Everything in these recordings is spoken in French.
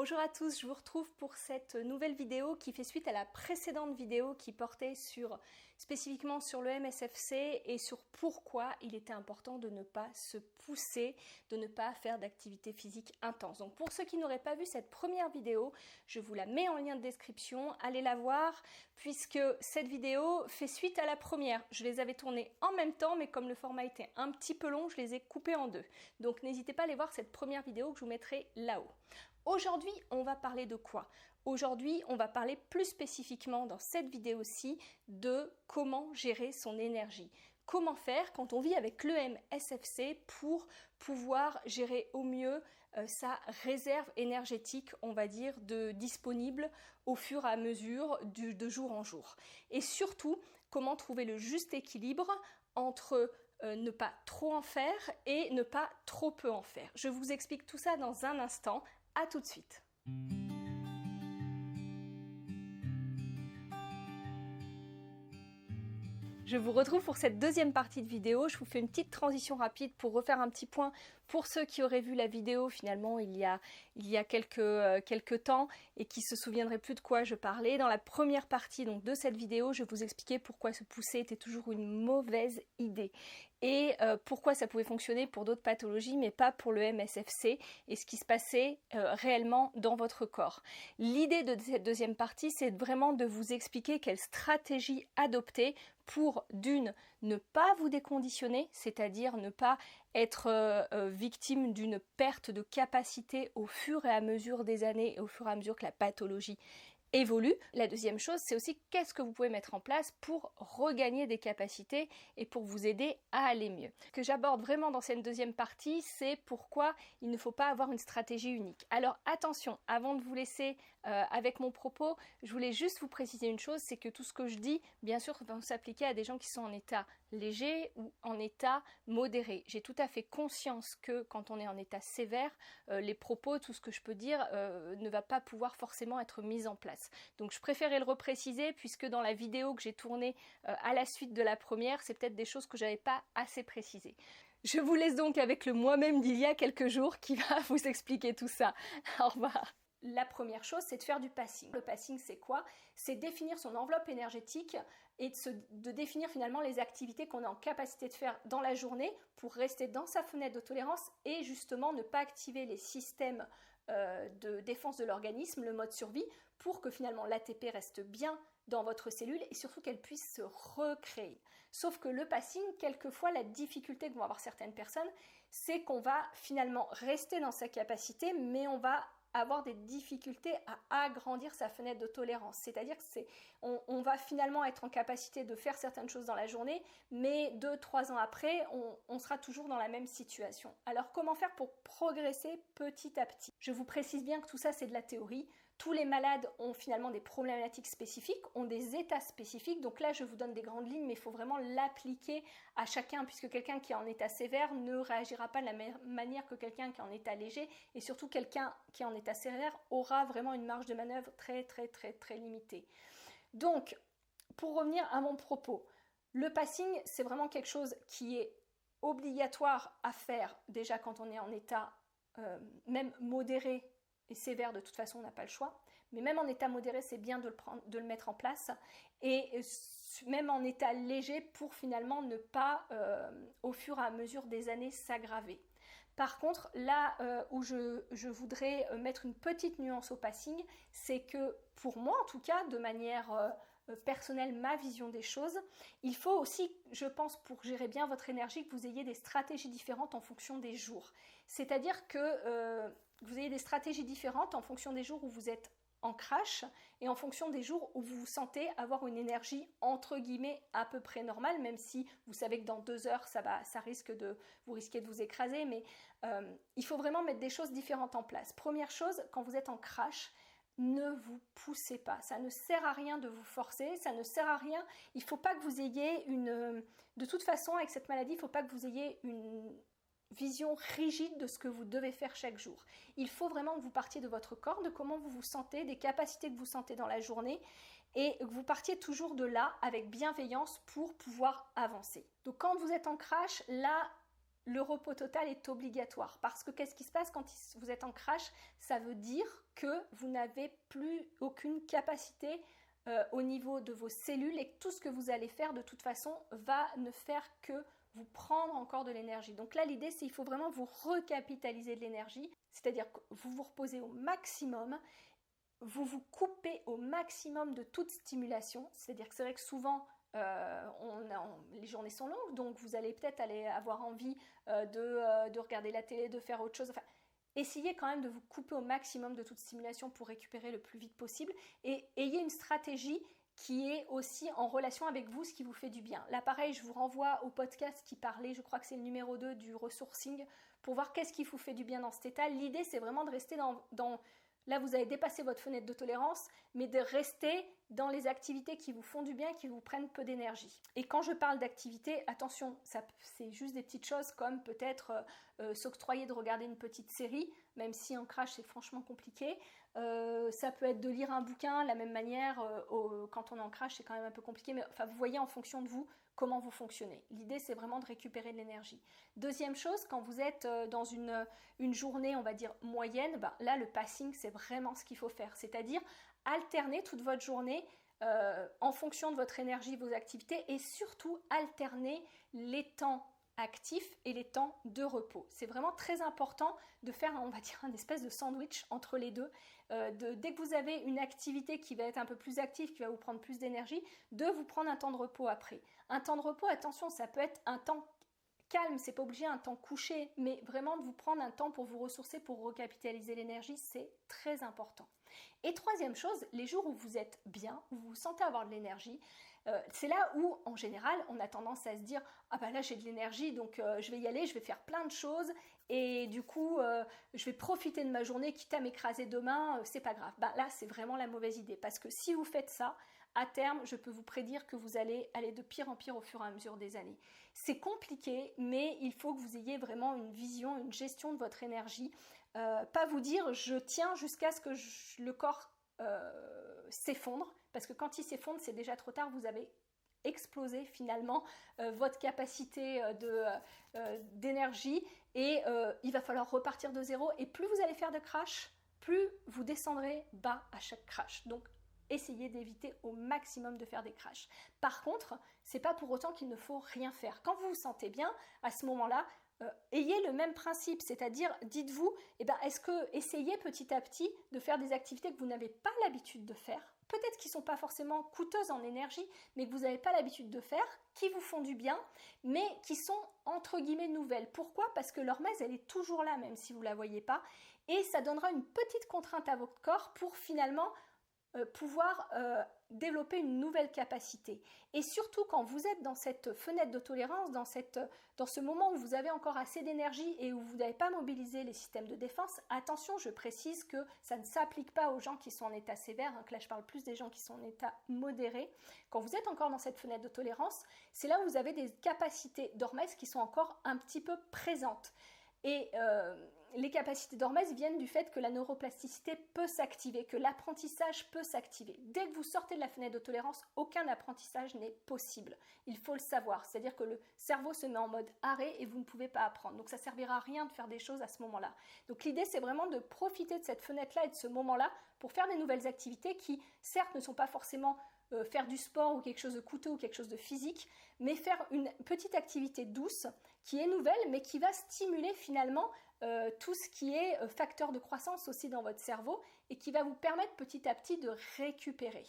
Bonjour à tous, je vous retrouve pour cette nouvelle vidéo qui fait suite à la précédente vidéo qui portait spécifiquement sur le MSFC et sur pourquoi il était important de ne pas se pousser, de ne pas faire d'activité physique intense. Donc pour ceux qui n'auraient pas vu cette première vidéo, je vous la mets en lien de description, allez la voir puisque cette vidéo fait suite à la première. Je les avais tournées en même temps mais comme le format était un petit peu long, je les ai coupées en deux. Donc n'hésitez pas à aller voir cette première vidéo que je vous mettrai là-haut. Aujourd'hui, on va parler de quoi? Aujourd'hui, on va parler plus spécifiquement dans cette vidéo-ci de comment gérer son énergie. Comment faire quand on vit avec l'EMSFC pour pouvoir gérer au mieux sa réserve énergétique, on va dire, disponible au fur et à mesure de jour en jour. Et surtout, comment trouver le juste équilibre entre ne pas trop en faire et ne pas trop peu en faire. Je vous explique tout ça dans un instant. À tout de suite. Je vous retrouve pour cette deuxième partie de vidéo. Je vous fais une petite transition rapide pour refaire un petit point pour ceux qui auraient vu la vidéo finalement il y a quelques temps et qui se souviendraient plus de quoi je parlais. Dans la première partie donc de cette vidéo, je vous expliquais pourquoi se pousser était toujours une mauvaise idée et pourquoi ça pouvait fonctionner pour d'autres pathologies mais pas pour le MSFC et ce qui se passait réellement dans votre corps. L'idée de cette deuxième partie, c'est vraiment de vous expliquer quelle stratégie adopter pour ne pas vous déconditionner, c'est-à-dire ne pas être victime d'une perte de capacité au fur et à mesure des années et au fur et à mesure que la pathologie évolue. La deuxième chose, c'est aussi qu'est-ce que vous pouvez mettre en place pour regagner des capacités et pour vous aider à aller mieux. Ce que j'aborde vraiment dans cette deuxième partie, c'est pourquoi il ne faut pas avoir une stratégie unique. Alors attention, avant de vous laisser avec mon propos, je voulais juste vous préciser une chose, c'est que tout ce que je dis, bien sûr, va s'appliquer à des gens qui sont en état léger ou en état modéré. J'ai tout à fait conscience que quand on est en état sévère, les propos, tout ce que je peux dire, ne va pas pouvoir forcément être mis en place. Donc je préférais le repréciser puisque dans la vidéo que j'ai tournée à la suite de la première, c'est peut-être des choses que j'avais pas assez précisées. Je vous laisse donc avec le moi-même d'il y a quelques jours qui va vous expliquer tout ça. Au revoir. La première chose, c'est de faire du passing. Le passing, c'est quoi? C'est définir son enveloppe énergétique et de définir finalement les activités qu'on est en capacité de faire dans la journée pour rester dans sa fenêtre de tolérance et justement ne pas activer les systèmes de défense de l'organisme, le mode survie, pour que finalement l'ATP reste bien dans votre cellule et surtout qu'elle puisse se recréer. Sauf que le passing, quelquefois, la difficulté que vont avoir certaines personnes, c'est qu'on va finalement rester dans sa capacité, mais on va avoir des difficultés à agrandir sa fenêtre de tolérance. C'est-à-dire que on va finalement être en capacité de faire certaines choses dans la journée, mais 2-3 ans après, on sera toujours dans la même situation. Alors comment faire pour progresser petit à petit? Je vous précise bien que tout ça c'est de la théorie. Tous les malades ont finalement des problématiques spécifiques, ont des états spécifiques. Donc là, je vous donne des grandes lignes, mais il faut vraiment l'appliquer à chacun, puisque quelqu'un qui est en état sévère ne réagira pas de la même manière que quelqu'un qui est en état léger. Et surtout, quelqu'un qui est en état sévère aura vraiment une marge de manœuvre très, très, très, très limitée. Donc, pour revenir à mon propos, le passing, c'est vraiment quelque chose qui est obligatoire à faire déjà quand on est en état même modéré et sévère, de toute façon on n'a pas le choix, mais même en état modéré c'est bien de le mettre en place et même en état léger pour finalement ne pas au fur et à mesure des années s'aggraver. Par contre là où je voudrais mettre une petite nuance au passing, c'est que pour moi en tout cas de manière personnelle, ma vision des choses, il faut aussi, je pense, pour gérer bien votre énergie, que vous ayez des stratégies différentes en fonction des jours. C'est-à-dire que vous ayez des stratégies différentes en fonction des jours où vous êtes en crash et en fonction des jours où vous vous sentez avoir une énergie entre guillemets à peu près normale, même si vous savez que dans 2 heures vous risquez de vous écraser, mais il faut vraiment mettre des choses différentes en place. Première chose, quand vous êtes en crash, ne vous poussez pas, ça ne sert à rien de vous forcer, ça ne sert à rien, il ne faut pas que vous ayez de toute façon avec cette maladie, il ne faut pas que vous ayez une vision rigide de ce que vous devez faire chaque jour. Il faut vraiment que vous partiez de votre corps, de comment vous vous sentez, des capacités que vous sentez dans la journée et que vous partiez toujours de là avec bienveillance pour pouvoir avancer. Donc quand vous êtes en crash, là, le repos total est obligatoire. Parce que qu'est-ce qui se passe quand vous êtes en crash? Ça veut dire que vous n'avez plus aucune capacité au niveau de vos cellules et que tout ce que vous allez faire de toute façon va ne faire que vous prendre encore de l'énergie. Donc là, l'idée, c'est qu'il faut vraiment vous recapitaliser de l'énergie, c'est-à-dire que vous vous reposez au maximum, vous vous coupez au maximum de toute stimulation, c'est-à-dire que c'est vrai que souvent, les journées sont longues, donc vous allez peut-être avoir envie de regarder la télé, de faire autre chose. Enfin, essayez quand même de vous couper au maximum de toute stimulation pour récupérer le plus vite possible et ayez une stratégie qui est aussi en relation avec vous, ce qui vous fait du bien. Là, pareil, je vous renvoie au podcast qui parlait, je crois que c'est le numéro 2 du resourcing, pour voir qu'est-ce qui vous fait du bien dans cet état. L'idée, c'est vraiment de rester dans là, vous avez dépassé votre fenêtre de tolérance, mais de rester dans les activités qui vous font du bien, qui vous prennent peu d'énergie. Et quand je parle d'activités, attention, c'est juste des petites choses comme peut-être s'octroyer de regarder une petite série, même si en crash c'est franchement compliqué. Ça peut être de lire un bouquin, de la même manière, quand on est en crash c'est quand même un peu compliqué, mais enfin, vous voyez en fonction de vous comment vous fonctionnez. L'idée c'est vraiment de récupérer de l'énergie. Deuxième chose, quand vous êtes dans une journée, on va dire moyenne, ben, là le passing c'est vraiment ce qu'il faut faire, c'est-à-dire alterner toute votre journée en fonction de votre énergie, vos activités et surtout alterner les temps actifs et les temps de repos. C'est vraiment très important de faire, on va dire, un espèce de sandwich entre les deux. Dès que vous avez une activité qui va être un peu plus active, qui va vous prendre plus d'énergie, de vous prendre un temps de repos après. Un temps de repos, attention, ça peut être un temps calme, c'est pas obligé un temps couché, mais vraiment de vous prendre un temps pour vous ressourcer, pour recapitaliser l'énergie, c'est très important. Et troisième chose, les jours où vous êtes bien, où vous vous sentez avoir de l'énergie, c'est là où, en général, on a tendance à se dire « Ah bah là j'ai de l'énergie, donc je vais y aller, je vais faire plein de choses et du coup je vais profiter de ma journée, quitte à m'écraser demain, c'est pas grave. » Bah là c'est vraiment la mauvaise idée parce que si vous faites ça, à terme, je peux vous prédire que vous allez aller de pire en pire au fur et à mesure des années. C'est compliqué, mais il faut que vous ayez vraiment une vision, une gestion de votre énergie. Pas vous dire je tiens jusqu'à ce que le corps s'effondre, parce que quand il s'effondre, c'est déjà trop tard, vous avez explosé finalement votre capacité d'énergie et il va falloir repartir de zéro et plus vous allez faire de crash, plus vous descendrez bas à chaque crash. Donc essayez d'éviter au maximum de faire des crashs. Par contre, c'est pas pour autant qu'il ne faut rien faire. Quand vous vous sentez bien, à ce moment-là, ayez le même principe, c'est-à-dire dites-vous, essayez petit à petit de faire des activités que vous n'avez pas l'habitude de faire, peut-être qui ne sont pas forcément coûteuses en énergie, mais que vous n'avez pas l'habitude de faire, qui vous font du bien, mais qui sont entre guillemets nouvelles. Pourquoi? Parce que l'hormèse, elle est toujours là, même si vous ne la voyez pas, et ça donnera une petite contrainte à votre corps pour finalement pouvoir développer une nouvelle capacité. Et surtout quand vous êtes dans cette fenêtre de tolérance, dans ce moment où vous avez encore assez d'énergie et où vous n'avez pas mobilisé les systèmes de défense, attention, je précise que ça ne s'applique pas aux gens qui sont en état sévère, que là je parle plus des gens qui sont en état modéré. Quand vous êtes encore dans cette fenêtre de tolérance, c'est là où vous avez des capacités d'hormèse qui sont encore un petit peu présentes. Et les capacités d'hormèse viennent du fait que la neuroplasticité peut s'activer, que l'apprentissage peut s'activer. Dès que vous sortez de la fenêtre de tolérance, aucun apprentissage n'est possible. Il faut le savoir, c'est-à-dire que le cerveau se met en mode arrêt et vous ne pouvez pas apprendre. Donc ça ne servira à rien de faire des choses à ce moment-là. Donc l'idée, c'est vraiment de profiter de cette fenêtre-là et de ce moment-là pour faire des nouvelles activités qui, certes, ne sont pas forcément faire du sport ou quelque chose de coûteux ou quelque chose de physique, mais faire une petite activité douce qui est nouvelle mais qui va stimuler finalement tout ce qui est facteur de croissance aussi dans votre cerveau et qui va vous permettre petit à petit de récupérer.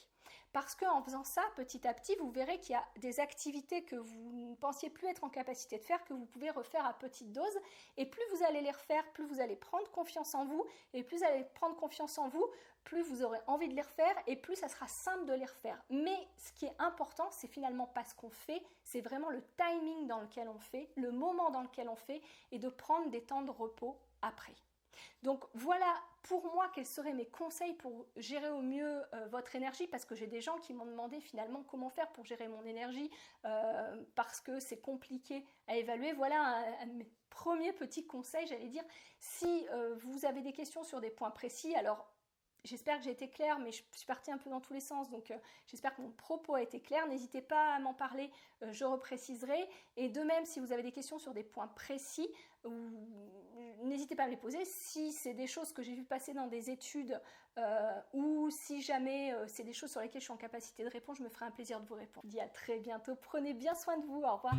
Parce qu'en faisant ça, petit à petit, vous verrez qu'il y a des activités que vous ne pensiez plus être en capacité de faire, que vous pouvez refaire à petite dose. Et plus vous allez les refaire, plus vous allez prendre confiance en vous. Et plus vous allez prendre confiance en vous, plus vous aurez envie de les refaire et plus ça sera simple de les refaire. Mais ce qui est important, c'est finalement pas ce qu'on fait, c'est vraiment le timing dans lequel on fait, le moment dans lequel on fait et de prendre des temps de repos après. Donc voilà pour moi quels seraient mes conseils pour gérer au mieux votre énergie, parce que j'ai des gens qui m'ont demandé finalement comment faire pour gérer mon énergie parce que c'est compliqué à évaluer. Voilà un de mes premiers petits conseils, j'allais dire. Si vous avez des questions sur des points précis, alors J'espère que j'ai été claire, mais je suis partie un peu dans tous les sens, donc j'espère que mon propos a été clair. N'hésitez pas à m'en parler, je repréciserai. Et de même, si vous avez des questions sur des points précis, n'hésitez pas à me les poser. Si c'est des choses que j'ai vu passer dans des études ou si jamais c'est des choses sur lesquelles je suis en capacité de répondre, je me ferai un plaisir de vous répondre. Je vous dis à très bientôt, prenez bien soin de vous, au revoir.